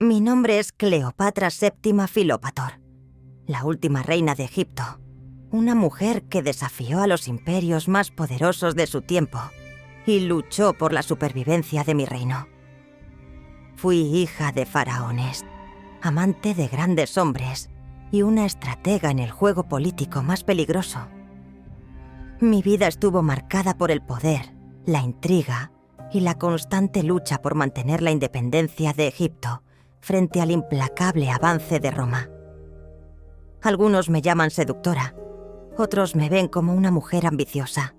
Mi nombre es Cleopatra VII Filópator, la última reina de Egipto, una mujer que desafió a los imperios más poderosos de su tiempo y luchó por la supervivencia de mi reino. Fui hija de faraones, amante de grandes hombres y una estratega en el juego político más peligroso. Mi vida estuvo marcada por el poder, la intriga y la constante lucha por mantener la independencia de Egipto frente al implacable avance de Roma. Algunos me llaman seductora, otros me ven como una mujer ambiciosa,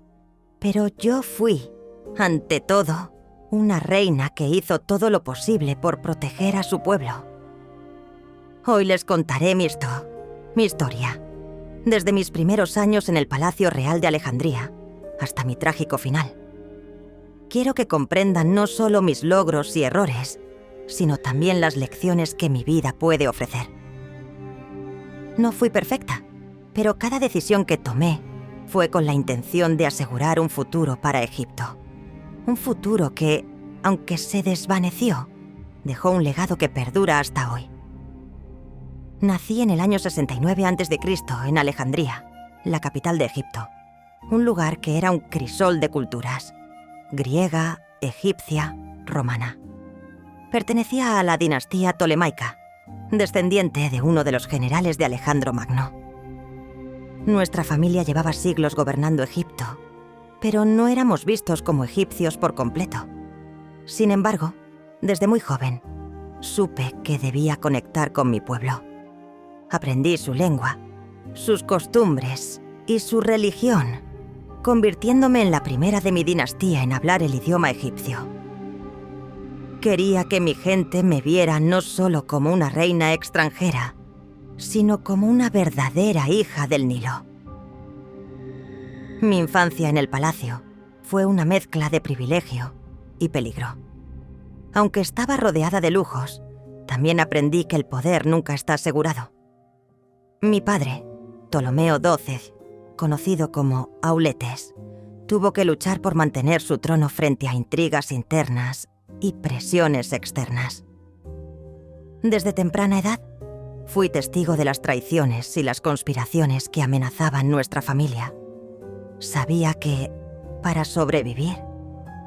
pero yo fui, ante todo, una reina que hizo todo lo posible por proteger a su pueblo. Hoy les contaré mi historia, desde mis primeros años en el Palacio Real de Alejandría hasta mi trágico final. Quiero que comprendan no solo mis logros y errores, sino también las lecciones que mi vida puede ofrecer. No fui perfecta, pero cada decisión que tomé fue con la intención de asegurar un futuro para Egipto. Un futuro que, aunque se desvaneció, dejó un legado que perdura hasta hoy. Nací en el año 69 a.C. en Alejandría, la capital de Egipto, un lugar que era un crisol de culturas: griega, egipcia, romana. Pertenecía a la dinastía tolemaica, descendiente de uno de los generales de Alejandro Magno. Nuestra familia llevaba siglos gobernando Egipto, pero no éramos vistos como egipcios por completo. Sin embargo, desde muy joven, supe que debía conectar con mi pueblo. Aprendí su lengua, sus costumbres y su religión, convirtiéndome en la primera de mi dinastía en hablar el idioma egipcio. Quería que mi gente me viera no solo como una reina extranjera, sino como una verdadera hija del Nilo. Mi infancia en el palacio fue una mezcla de privilegio y peligro. Aunque estaba rodeada de lujos, también aprendí que el poder nunca está asegurado. Mi padre, Ptolomeo XII, conocido como Auletes, tuvo que luchar por mantener su trono frente a intrigas internas y presiones externas. Desde temprana edad, fui testigo de las traiciones y las conspiraciones que amenazaban nuestra familia. Sabía que, para sobrevivir,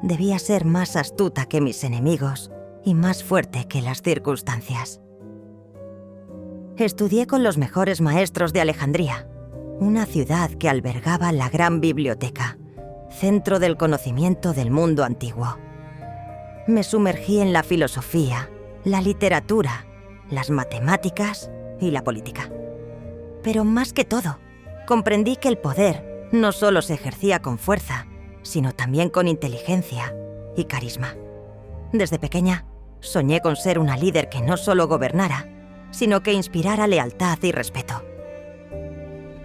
debía ser más astuta que mis enemigos y más fuerte que las circunstancias. Estudié con los mejores maestros de Alejandría, una ciudad que albergaba la gran biblioteca, centro del conocimiento del mundo antiguo. Me sumergí en la filosofía, la literatura, las matemáticas y la política. Pero más que todo, comprendí que el poder no solo se ejercía con fuerza, sino también con inteligencia y carisma. Desde pequeña, soñé con ser una líder que no solo gobernara, sino que inspirara lealtad y respeto.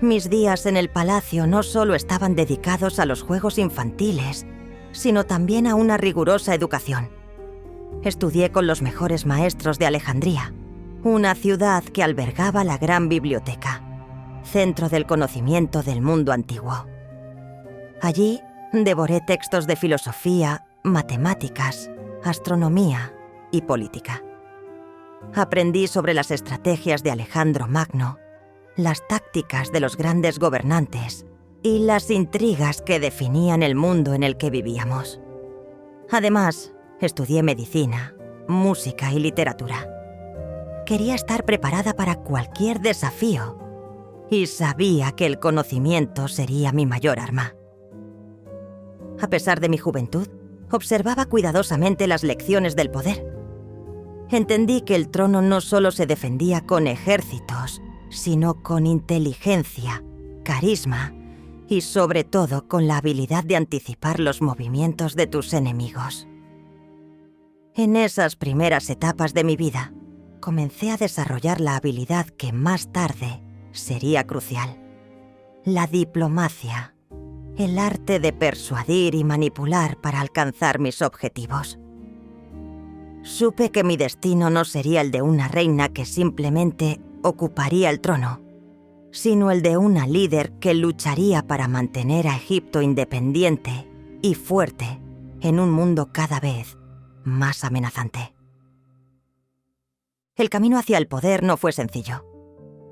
Mis días en el palacio no solo estaban dedicados a los juegos infantiles, sino también a una rigurosa educación. Estudié con los mejores maestros de Alejandría, una ciudad que albergaba la gran biblioteca, centro del conocimiento del mundo antiguo. Allí devoré textos de filosofía, matemáticas, astronomía y política. Aprendí sobre las estrategias de Alejandro Magno, las tácticas de los grandes gobernantes y las intrigas que definían el mundo en el que vivíamos. Además, estudié medicina, música y literatura. Quería estar preparada para cualquier desafío y sabía que el conocimiento sería mi mayor arma. A pesar de mi juventud, observaba cuidadosamente las lecciones del poder. Entendí que el trono no solo se defendía con ejércitos, sino con inteligencia, carisma y sobre todo con la habilidad de anticipar los movimientos de tus enemigos. En esas primeras etapas de mi vida, comencé a desarrollar la habilidad que más tarde sería crucial: la diplomacia, el arte de persuadir y manipular para alcanzar mis objetivos. Supe que mi destino no sería el de una reina que simplemente ocuparía el trono, sino el de una líder que lucharía para mantener a Egipto independiente y fuerte en un mundo cada vez más amenazante. El camino hacia el poder no fue sencillo.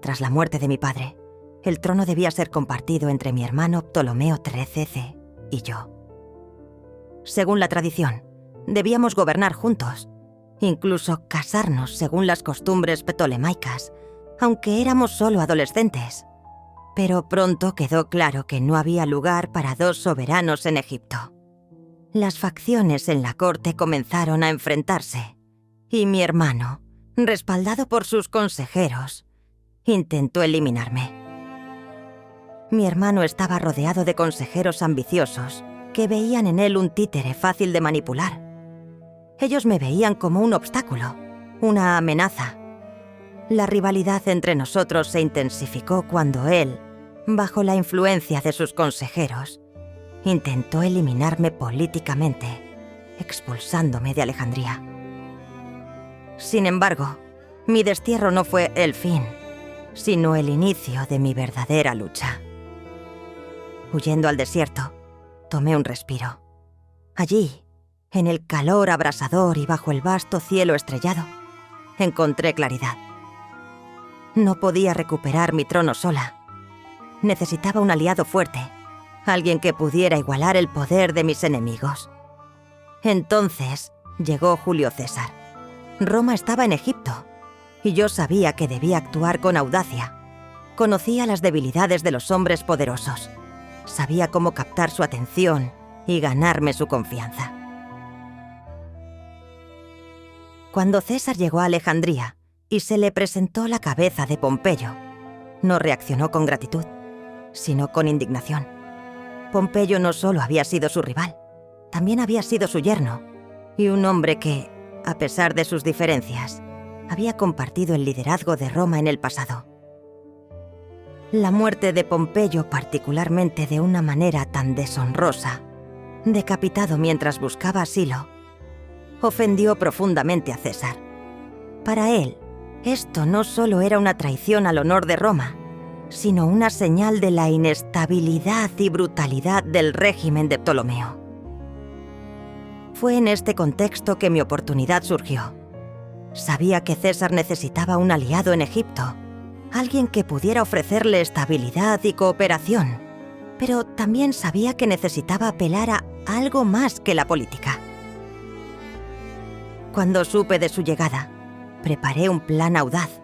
Tras la muerte de mi padre, el trono debía ser compartido entre mi hermano Ptolomeo XIII y yo. Según la tradición, debíamos gobernar juntos, incluso casarnos según las costumbres ptolemaicas, aunque éramos solo adolescentes. Pero pronto quedó claro que no había lugar para dos soberanos en Egipto. Las facciones en la corte comenzaron a enfrentarse, y mi hermano, respaldado por sus consejeros, intentó eliminarme. Mi hermano estaba rodeado de consejeros ambiciosos que veían en él un títere fácil de manipular. Ellos me veían como un obstáculo, una amenaza. La rivalidad entre nosotros se intensificó cuando él, bajo la influencia de sus consejeros, intentó eliminarme políticamente, expulsándome de Alejandría. Sin embargo, mi destierro no fue el fin, sino el inicio de mi verdadera lucha. Huyendo al desierto, tomé un respiro. Allí, en el calor abrasador y bajo el vasto cielo estrellado, encontré claridad. No podía recuperar mi trono sola. Necesitaba un aliado fuerte, alguien que pudiera igualar el poder de mis enemigos. Entonces llegó Julio César. Roma estaba en Egipto, y yo sabía que debía actuar con audacia. Conocía las debilidades de los hombres poderosos. Sabía cómo captar su atención y ganarme su confianza. Cuando César llegó a Alejandría y se le presentó la cabeza de Pompeyo, no reaccionó con gratitud, sino con indignación. Pompeyo no solo había sido su rival, también había sido su yerno, y un hombre que, a pesar de sus diferencias, había compartido el liderazgo de Roma en el pasado. La muerte de Pompeyo, particularmente de una manera tan deshonrosa, decapitado mientras buscaba asilo, ofendió profundamente a César. Para él, esto no solo era una traición al honor de Roma, sino una señal de la inestabilidad y brutalidad del régimen de Ptolomeo. Fue en este contexto que mi oportunidad surgió. Sabía que César necesitaba un aliado en Egipto, alguien que pudiera ofrecerle estabilidad y cooperación, pero también sabía que necesitaba apelar a algo más que la política. Cuando supe de su llegada, preparé un plan audaz.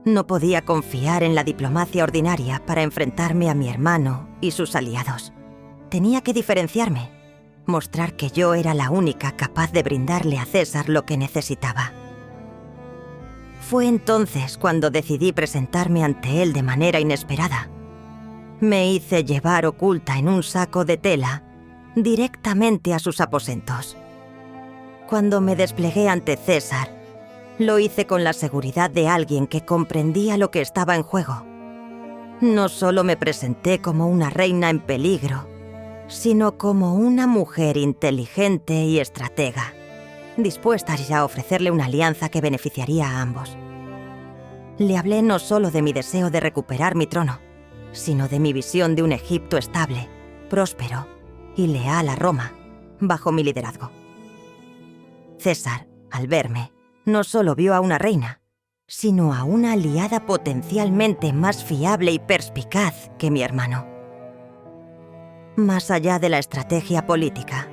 No podía confiar en la diplomacia ordinaria para enfrentarme a mi hermano y sus aliados. Tenía que diferenciarme, mostrar que yo era la única capaz de brindarle a César lo que necesitaba. Fue entonces cuando decidí presentarme ante él de manera inesperada. Me hice llevar oculta en un saco de tela directamente a sus aposentos. Cuando me desplegué ante César, lo hice con la seguridad de alguien que comprendía lo que estaba en juego. No solo me presenté como una reina en peligro, sino como una mujer inteligente y estratega, dispuesta a ofrecerle una alianza que beneficiaría a ambos. Le hablé no solo de mi deseo de recuperar mi trono, sino de mi visión de un Egipto estable, próspero y leal a Roma, bajo mi liderazgo. César, al verme, no solo vio a una reina, sino a una aliada potencialmente más fiable y perspicaz que mi hermano. Más allá de la estrategia política,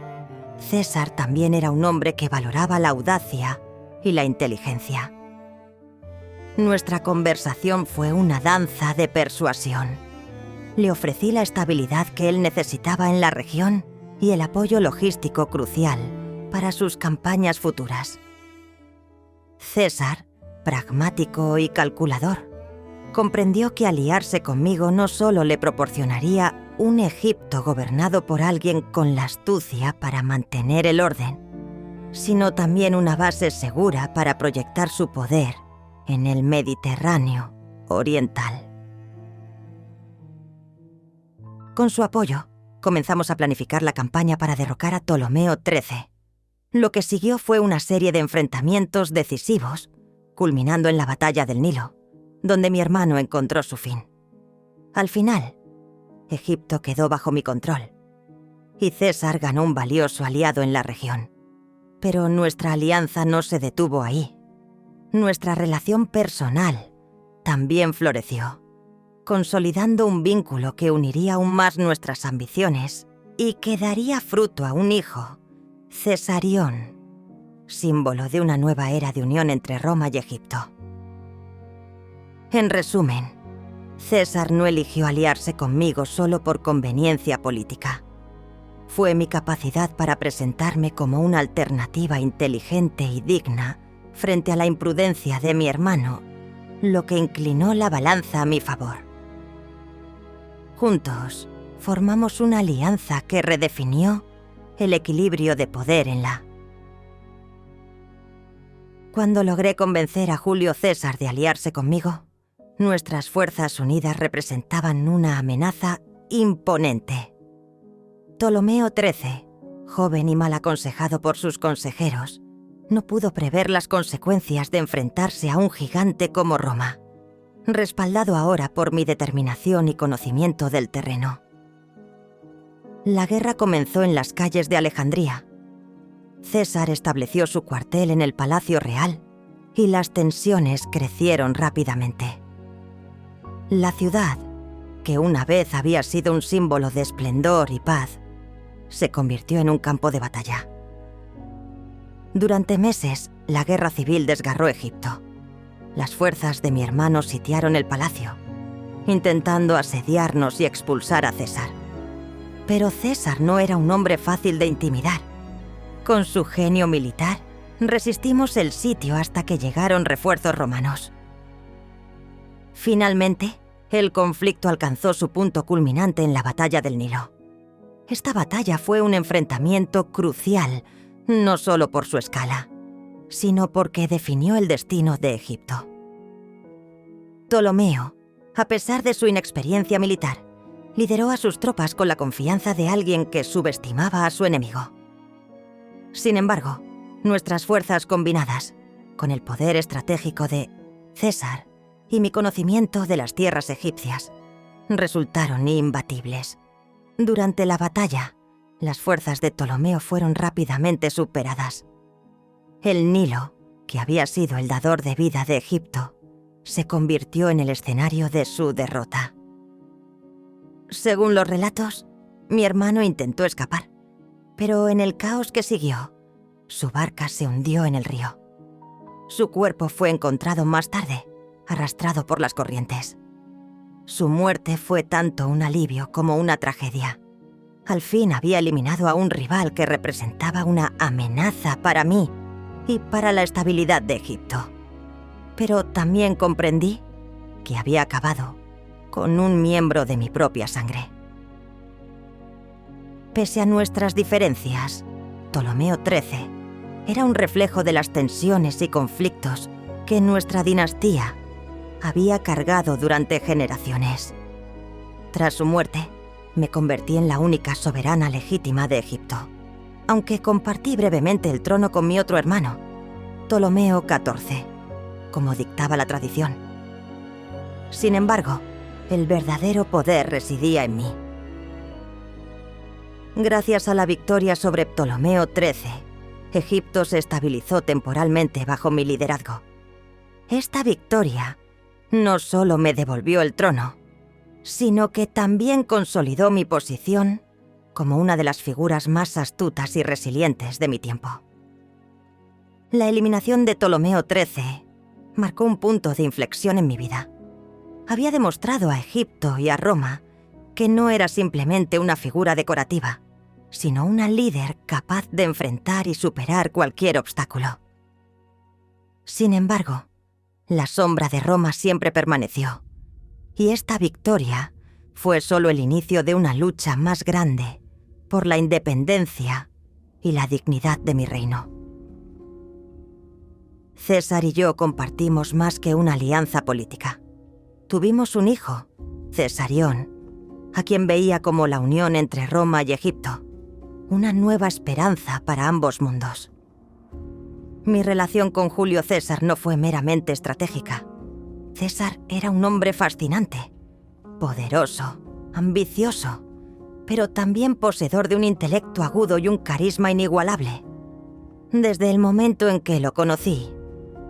César también era un hombre que valoraba la audacia y la inteligencia. Nuestra conversación fue una danza de persuasión. Le ofrecí la estabilidad que él necesitaba en la región y el apoyo logístico crucial para sus campañas futuras. César, pragmático y calculador, comprendió que aliarse conmigo no solo le proporcionaría un Egipto gobernado por alguien con la astucia para mantener el orden, sino también una base segura para proyectar su poder en el Mediterráneo oriental. Con su apoyo, comenzamos a planificar la campaña para derrocar a Ptolomeo XIII. Lo que siguió fue una serie de enfrentamientos decisivos, culminando en la batalla del Nilo, donde mi hermano encontró su fin. Al final, Egipto quedó bajo mi control, y César ganó un valioso aliado en la región. Pero nuestra alianza no se detuvo ahí. nuestra relación personal también floreció, consolidando un vínculo que uniría aún más nuestras ambiciones y que daría fruto a un hijo, Cesarión, símbolo de una nueva era de unión entre Roma y Egipto. En resumen, César no eligió aliarse conmigo solo por conveniencia política. Fue mi capacidad para presentarme como una alternativa inteligente y digna frente a la imprudencia de mi hermano, lo que inclinó la balanza a mi favor. Juntos, formamos una alianza que redefinió el equilibrio de poder en la... Cuando logré convencer a Julio César de aliarse conmigo, nuestras fuerzas unidas representaban una amenaza imponente. Ptolomeo XIII, joven y mal aconsejado por sus consejeros, no pudo prever las consecuencias de enfrentarse a un gigante como Roma, respaldado ahora por mi determinación y conocimiento del terreno. La guerra comenzó en las calles de Alejandría. César estableció su cuartel en el Palacio Real y las tensiones crecieron rápidamente. La ciudad, que una vez había sido un símbolo de esplendor y paz, se convirtió en un campo de batalla. Durante meses, la guerra civil desgarró Egipto. Las fuerzas de mi hermano sitiaron el palacio, intentando asediarnos y expulsar a César. Pero César no era un hombre fácil de intimidar. Con su genio militar, resistimos el sitio hasta que llegaron refuerzos romanos. Finalmente, el conflicto alcanzó su punto culminante en la batalla del Nilo. Esta batalla fue un enfrentamiento crucial, no solo por su escala, sino porque definió el destino de Egipto. Ptolomeo, a pesar de su inexperiencia militar, lideró a sus tropas con la confianza de alguien que subestimaba a su enemigo. Sin embargo, nuestras fuerzas combinadas, con el poder estratégico de César y mi conocimiento de las tierras egipcias, resultaron imbatibles. Durante la batalla, las fuerzas de Ptolomeo fueron rápidamente superadas. El Nilo, que había sido el dador de vida de Egipto, se convirtió en el escenario de su derrota. Según los relatos, mi hermano intentó escapar, pero en el caos que siguió, su barca se hundió en el río. Su cuerpo fue encontrado más tarde, arrastrado por las corrientes. Su muerte fue tanto un alivio como una tragedia. Al fin había eliminado a un rival que representaba una amenaza para mí y para la estabilidad de Egipto. Pero también comprendí que había acabado con un miembro de mi propia sangre. Pese a nuestras diferencias, Ptolomeo XIII era un reflejo de las tensiones y conflictos que nuestra dinastía había cargado durante generaciones. Tras su muerte, me convertí en la única soberana legítima de Egipto, aunque compartí brevemente el trono con mi otro hermano, Ptolomeo XIV, como dictaba la tradición. Sin embargo, el verdadero poder residía en mí. Gracias a la victoria sobre Ptolomeo XIII, Egipto se estabilizó temporalmente bajo mi liderazgo. Esta victoria no solo me devolvió el trono, sino que también consolidó mi posición como una de las figuras más astutas y resilientes de mi tiempo. La eliminación de Ptolomeo XIII marcó un punto de inflexión en mi vida. Había demostrado a Egipto y a Roma que no era simplemente una figura decorativa, sino una líder capaz de enfrentar y superar cualquier obstáculo. Sin embargo, la sombra de Roma siempre permaneció, y esta victoria fue solo el inicio de una lucha más grande por la independencia y la dignidad de mi reino. César y yo compartimos más que una alianza política. Tuvimos un hijo, Cesarión, a quien veía como la unión entre Roma y Egipto, una nueva esperanza para ambos mundos. Mi relación con Julio César no fue meramente estratégica. César era un hombre fascinante, poderoso, ambicioso, pero también poseedor de un intelecto agudo y un carisma inigualable. Desde el momento en que lo conocí,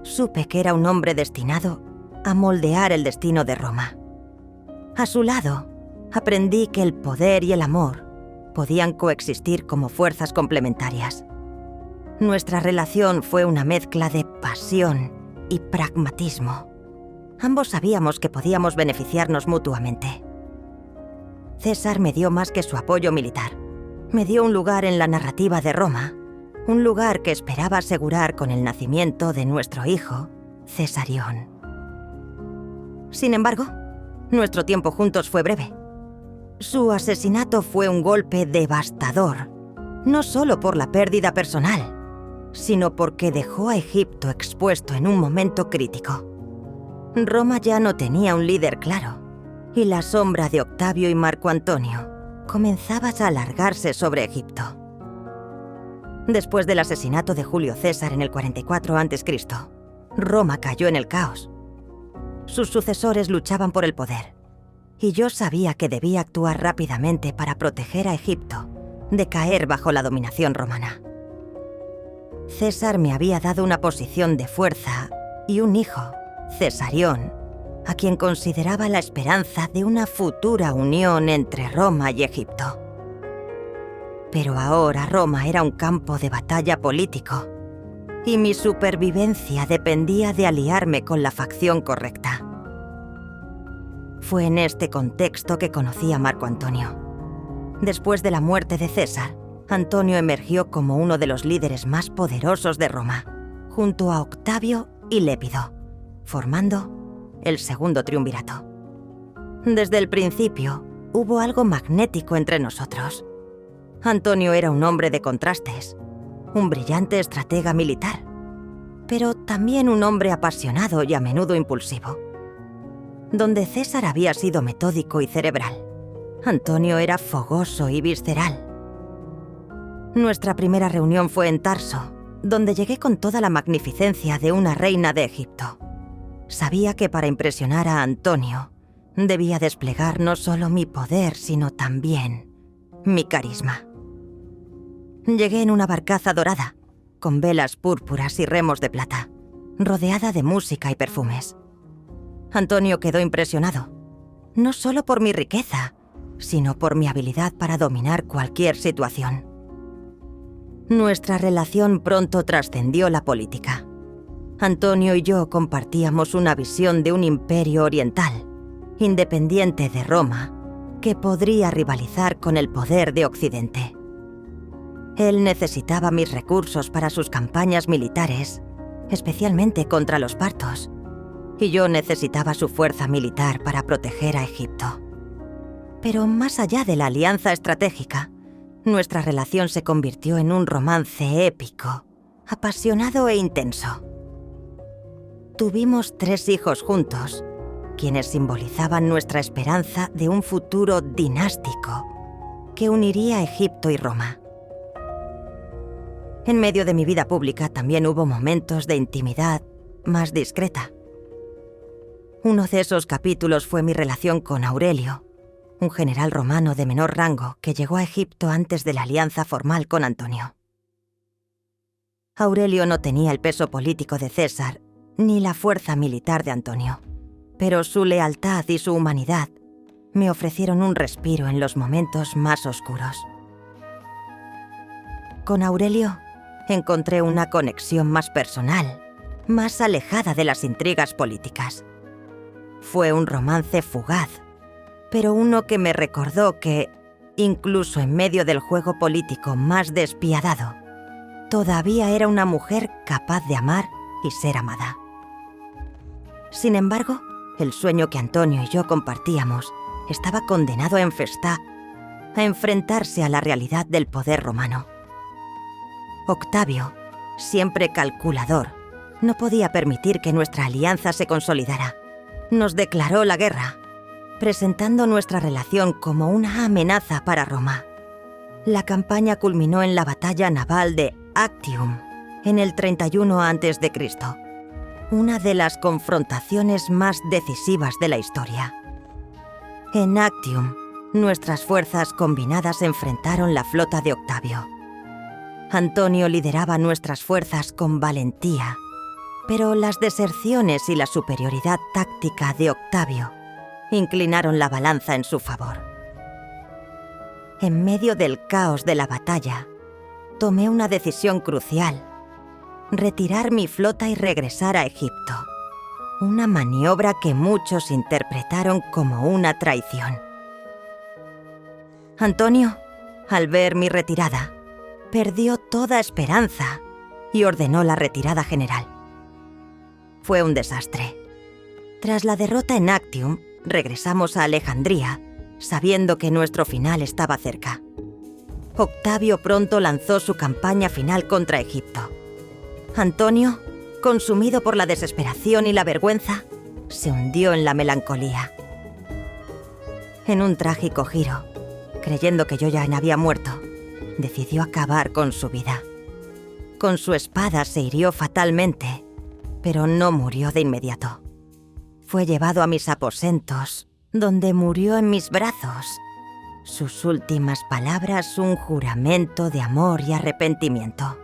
supe que era un hombre destinado a moldear el destino de Roma. A su lado, aprendí que el poder y el amor podían coexistir como fuerzas complementarias. Nuestra relación fue una mezcla de pasión y pragmatismo. Ambos sabíamos que podíamos beneficiarnos mutuamente. César me dio más que su apoyo militar. Me dio un lugar en la narrativa de Roma, un lugar que esperaba asegurar con el nacimiento de nuestro hijo, Cesarión. Sin embargo, nuestro tiempo juntos fue breve. Su asesinato fue un golpe devastador, no solo por la pérdida personal, sino porque dejó a Egipto expuesto en un momento crítico. Roma ya no tenía un líder claro, y la sombra de Octavio y Marco Antonio comenzaba a alargarse sobre Egipto. Después del asesinato de Julio César en el 44 a.C., Roma cayó en el caos. Sus sucesores luchaban por el poder, y yo sabía que debía actuar rápidamente para proteger a Egipto de caer bajo la dominación romana. César me había dado una posición de fuerza y un hijo, Cesarión, a quien consideraba la esperanza de una futura unión entre Roma y Egipto. Pero ahora Roma era un campo de batalla político, y mi supervivencia dependía de aliarme con la facción correcta. Fue en este contexto que conocí a Marco Antonio. Después de la muerte de César, Antonio emergió como uno de los líderes más poderosos de Roma, junto a Octavio y Lépido, formando el segundo triunvirato. Desde el principio, hubo algo magnético entre nosotros. Antonio era un hombre de contrastes, un brillante estratega militar, pero también un hombre apasionado y a menudo impulsivo. Donde César había sido metódico y cerebral, Antonio era fogoso y visceral. Nuestra primera reunión fue en Tarso, donde llegué con toda la magnificencia de una reina de Egipto. Sabía que para impresionar a Antonio, debía desplegar no solo mi poder, sino también mi carisma. Llegué en una barcaza dorada, con velas púrpuras y remos de plata, rodeada de música y perfumes. Antonio quedó impresionado, no solo por mi riqueza, sino por mi habilidad para dominar cualquier situación. Nuestra relación pronto trascendió la política. Antonio y yo compartíamos una visión de un imperio oriental, independiente de Roma, que podría rivalizar con el poder de Occidente. Él necesitaba mis recursos para sus campañas militares, especialmente contra los partos, y yo necesitaba su fuerza militar para proteger a Egipto. Pero más allá de la alianza estratégica, nuestra relación se convirtió en un romance épico, apasionado e intenso. Tuvimos 3 hijos juntos, quienes simbolizaban nuestra esperanza de un futuro dinástico que uniría Egipto y Roma. En medio de mi vida pública también hubo momentos de intimidad más discreta. Uno de esos capítulos fue mi relación con Aurelio, un general romano de menor rango que llegó a Egipto antes de la alianza formal con Antonio. Aurelio no tenía el peso político de César ni la fuerza militar de Antonio, pero su lealtad y su humanidad me ofrecieron un respiro en los momentos más oscuros. Con Aurelio encontré una conexión más personal, más alejada de las intrigas políticas. Fue un romance fugaz, pero uno que me recordó que, incluso en medio del juego político más despiadado, todavía era una mujer capaz de amar y ser amada. Sin embargo, el sueño que Antonio y yo compartíamos estaba condenado a enfrentarse a la realidad del poder romano. Octavio, siempre calculador, no podía permitir que nuestra alianza se consolidara. Nos declaró la guerra, presentando nuestra relación como una amenaza para Roma. La campaña culminó en la batalla naval de Actium, en el 31 a.C., una de las confrontaciones más decisivas de la historia. En Actium, nuestras fuerzas combinadas enfrentaron la flota de Octavio. Antonio lideraba nuestras fuerzas con valentía Pero las deserciones y la superioridad táctica de Octavio inclinaron la balanza en su favor. En medio del caos de la batalla, tomé una decisión crucial: retirar mi flota y regresar a Egipto. Una maniobra que muchos interpretaron como una traición. Antonio, al ver mi retirada, perdió toda esperanza y ordenó la retirada general. Fue un desastre. Tras la derrota en Actium, regresamos a Alejandría, sabiendo que nuestro final estaba cerca. Octavio pronto lanzó su campaña final contra Egipto. Antonio, consumido por la desesperación y la vergüenza, se hundió en la melancolía. En un trágico giro, creyendo que yo ya había muerto, decidió acabar con su vida. Con su espada se hirió fatalmente, pero no murió de inmediato. Fue llevado a mis aposentos, donde murió en mis brazos. Sus últimas palabras, un juramento de amor y arrepentimiento.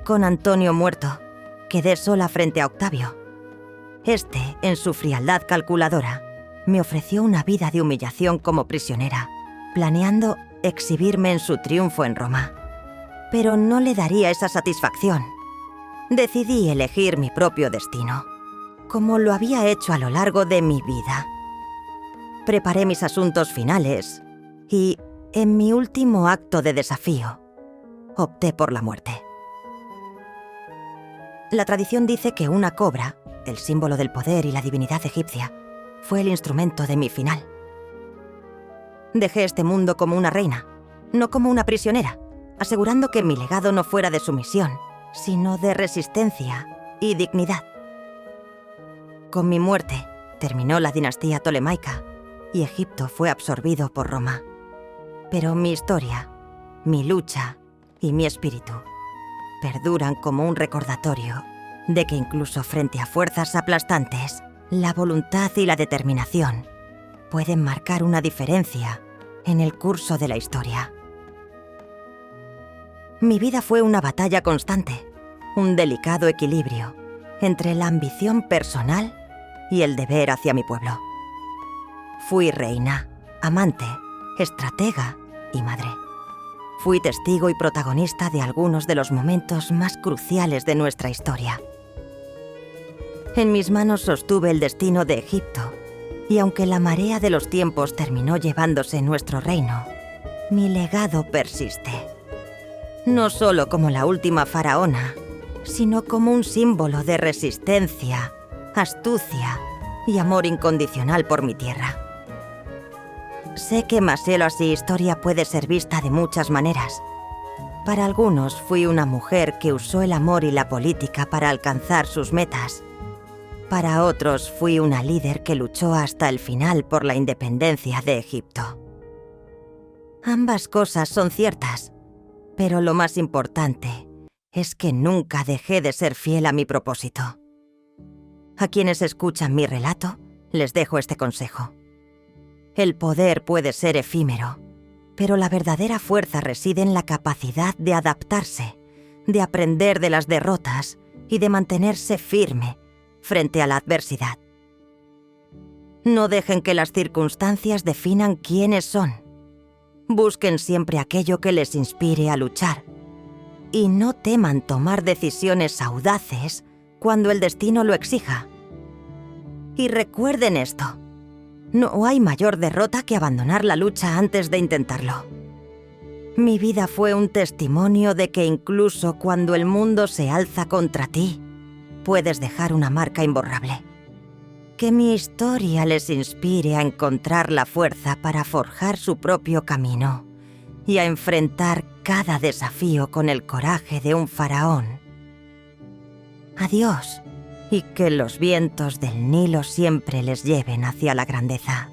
Con Antonio muerto, quedé sola frente a Octavio. Este, en su frialdad calculadora, me ofreció una vida de humillación como prisionera, planeando exhibirme en su triunfo en Roma. Pero no le daría esa satisfacción. Decidí elegir mi propio destino, como lo había hecho a lo largo de mi vida. Preparé mis asuntos finales y, en mi último acto de desafío, opté por la muerte. La tradición dice que una cobra, el símbolo del poder y la divinidad egipcia, fue el instrumento de mi final. Dejé este mundo como una reina, no como una prisionera, asegurando que mi legado no fuera de sumisión, sino de resistencia y dignidad. Con mi muerte, terminó la dinastía tolemaica y Egipto fue absorbido por Roma. Pero mi historia, mi lucha y mi espíritu perduran como un recordatorio de que incluso frente a fuerzas aplastantes, la voluntad y la determinación pueden marcar una diferencia en el curso de la historia. Mi vida fue una batalla constante, un delicado equilibrio entre la ambición personal y el deber hacia mi pueblo. Fui reina, amante, estratega y madre. Fui testigo y protagonista de algunos de los momentos más cruciales de nuestra historia. En mis manos sostuve el destino de Egipto, y aunque la marea de los tiempos terminó llevándose nuestro reino, mi legado persiste. No solo como la última faraona, sino como un símbolo de resistencia, astucia y amor incondicional por mi tierra. Sé que Maselos y historia puede ser vista de muchas maneras. Para algunos fui una mujer que usó el amor y la política para alcanzar sus metas. Para otros fui una líder que luchó hasta el final por la independencia de Egipto. Ambas cosas son ciertas, pero lo más importante es que nunca dejé de ser fiel a mi propósito. A quienes escuchan mi relato, les dejo este consejo. El poder puede ser efímero, pero la verdadera fuerza reside en la capacidad de adaptarse, de aprender de las derrotas y de mantenerse firme frente a la adversidad. No dejen que las circunstancias definan quiénes son. Busquen siempre aquello que les inspire a luchar y no teman tomar decisiones audaces cuando el destino lo exija. Y recuerden esto: no hay mayor derrota que abandonar la lucha antes de intentarlo. Mi vida fue un testimonio de que incluso cuando el mundo se alza contra ti, puedes dejar una marca imborrable. Que mi historia les inspire a encontrar la fuerza para forjar su propio camino y a enfrentar cada desafío con el coraje de un faraón. Adiós, y que los vientos del Nilo siempre les lleven hacia la grandeza.